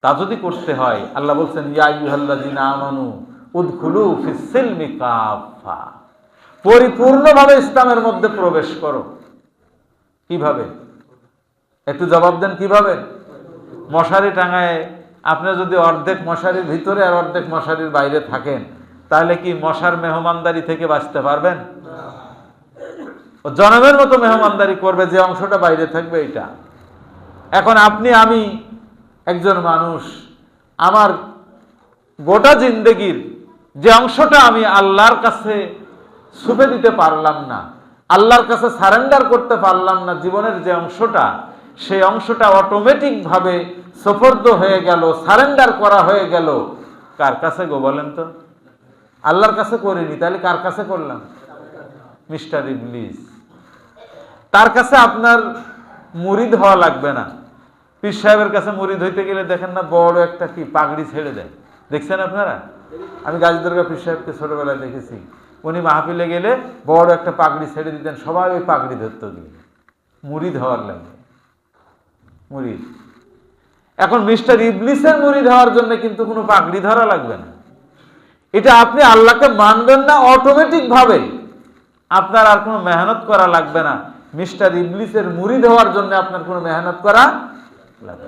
তা যদি করতে হয়, আল্লাহ বলছেন ইয়া আইয়ুহাল্লাযীনা আমানু উদখুলু ফিস সিলমি কাফা, পরিপূর্ণভাবে ইসলামের মধ্যে প্রবেশ করো। কিভাবে? একটু জবাব দেন, কিভাবে? মশারি টাঙায় আপনি যদি অর্ধেক মশারির ভিতরে আর অর্ধেক মশারির বাইরে থাকেন, তাহলে কি মশার মেহমানদারি থেকে বাঁচতে পারবেন? জনমের মতো মেহমানদারি করবে, যে অংশটা বাইরে থাকবে এটা। এখন আপনি, আমি একজন মানুষ, আমার গোটা জিন্দেগির যে অংশটা আমি আল্লাহর কাছে ছুপে দিতে পারলাম না, আল্লাহর কাছে সারেন্ডার করতে পারলাম না, জীবনের যে অংশটা, সেই অংশটা অটোমেটিক ভাবে সুপর্দ হয়ে গেল, সারেন্ডার করা হয়ে গেল। কার কাছে গো বলেন তো? আল্লাহর কাছে করিনি, তাহলে কার কাছে করলাম? মিস্টার ইবলিস। তার কাছে আপনার মুরিদ হওয়া লাগবে না। পীর সাহেবের কাছে মুরিদ হইতে গেলে দেখেন না, বড় একটা কি পাগড়ি ছেড়ে দেয়, দেখছেন আপনারা? আমি গাজীদরগা পীর সাহেবকে ছোটবেলায় দেখেছি, উনি মাহফিলে গেলে বড় একটা পাগড়ি ছেড়ে দিতেন, সবাই ওই পাগড়ি ধরত গিয়ে, মুরিদ হওয়ার লাগে। মুরিদ। এখন মিস্টার ইবলিসের মুরিদ হওয়ার জন্য কিন্তু কোনো পাগড়ি ধরা লাগবে না। এটা আপনি আল্লাহকে মানবেন না, অটোমেটিক ভাবে আপনার আর কোনো মেহনত করা লাগবে না। মিস্টার ইবলিসের মুরিদ হওয়ার জন্য আপনার কোনো মেহনত করা লাগবে না।